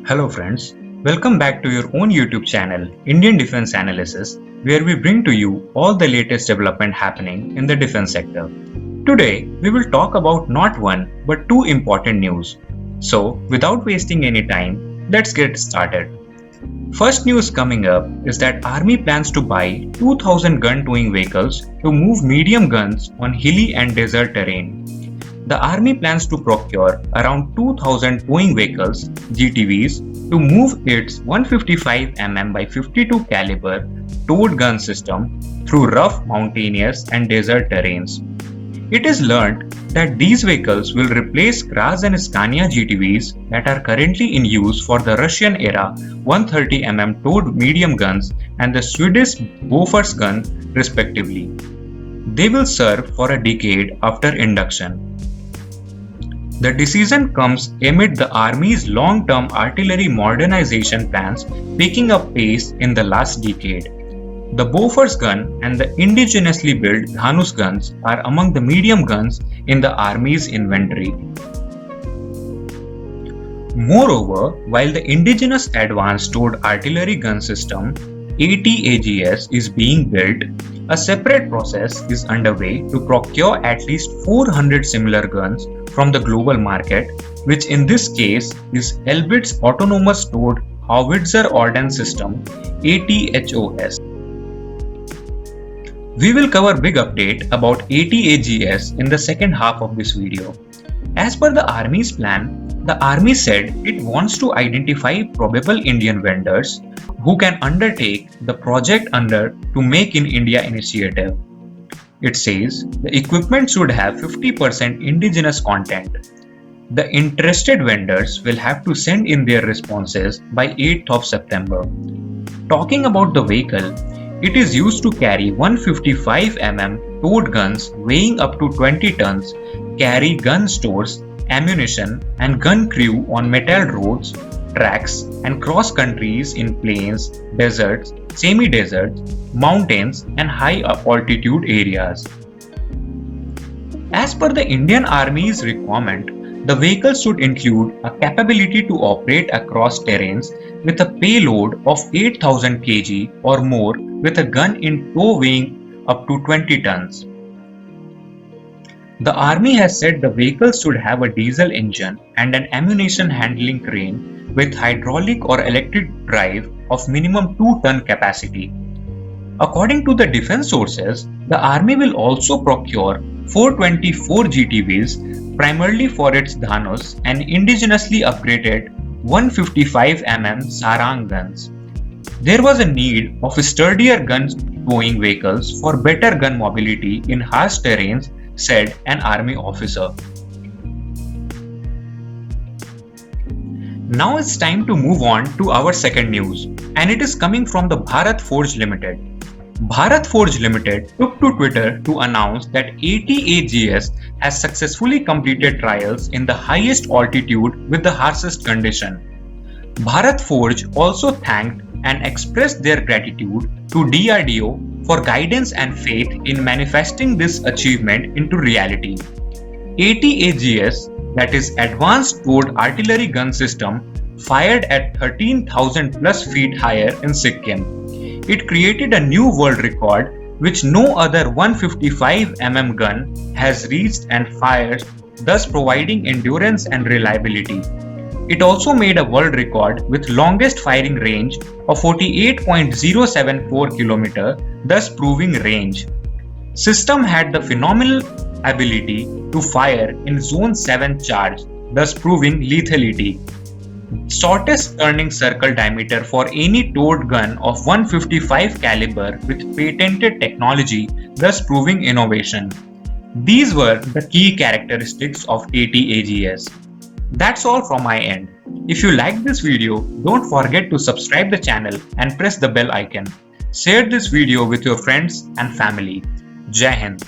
Hello friends, welcome back to your own YouTube channel, Indian Defense Analysis, where we bring to you all the latest development happening in the defense sector. Today, we will talk about not one, but two important news. So, without wasting any time, let's get started. First news coming up is that Army plans to buy 2000 gun towing vehicles to move medium guns on hilly and desert terrain. The Army plans to procure around 2000 towing vehicles (GTVs) to move its 155mm by 52 caliber towed gun system through rough mountainous and desert terrains. It is learned that these vehicles will replace Graz and Scania GTVs that are currently in use for the Russian-era 130mm towed medium guns and the Swedish Bofors gun respectively. They will serve for a decade after induction. The decision comes amid the Army's long-term artillery modernization plans picking up pace in the last decade. The Bofors gun and the indigenously built Dhanus guns are among the medium guns in the Army's inventory. Moreover, while the indigenous Advanced Towed Artillery Gun System (ATAGS) is being built, a separate process is underway to procure at least 400 similar guns from the global market, which in this case is Elbit's Autonomous Towed Howitzer Ordnance System (ATHOS). We will cover big update about ATAGS in the second half of this video. As per the Army's plan, the Army said it wants to identify probable Indian vendors who can undertake the project under to Make in India initiative. It says the equipment should have 50% indigenous content. The interested vendors will have to send in their responses by 8th of September. Talking about the vehicle, it is used to carry 155mm towed guns weighing up to 20 tons, carry gun stores, ammunition, and gun crew on metalled roads, tracks, and cross countries in plains, deserts, semi-deserts, mountains, and high altitude areas. As per the Indian Army's requirement, the vehicle should include a capability to operate across terrains with a payload of 8000 kg or more with a gun in tow weighing up to 20 tons. The Army has said the vehicle should have a diesel engine and an ammunition handling crane with hydraulic or electric drive of minimum 2-ton capacity. According to the defense sources, the Army will also procure 424 GTVs primarily for its Dhanus and indigenously upgraded 155mm Sarang guns. There was a need of sturdier gun towing vehicles for better gun mobility in harsh terrains, said an Army officer. Now it's time to move on to our second news, and it is coming from the Bharat Forge Limited. Bharat Forge Limited took to Twitter to announce that ATAGS has successfully completed trials in the highest altitude with the harshest condition. Bharat Forge also thanked and expressed their gratitude to DRDO for guidance and faith in manifesting this achievement into reality. ATAGS, that is Advanced Towed Artillery Gun System, fired at 13,000 plus feet higher in Sikkim. It created a new world record which no other 155mm gun has reached and fired, thus providing endurance and reliability. It also made a world record with longest firing range of 48.074 km, thus proving range. System had the phenomenal ability to fire in Zone 7 charge, thus proving lethality. Shortest turning circle diameter for any towed gun of 155 caliber with patented technology, thus proving innovation. These were the key characteristics of ATAGS. That's all from my end. If you liked this video, don't forget to subscribe the channel and press the bell icon. Share this video with your friends and family. Jai Hind.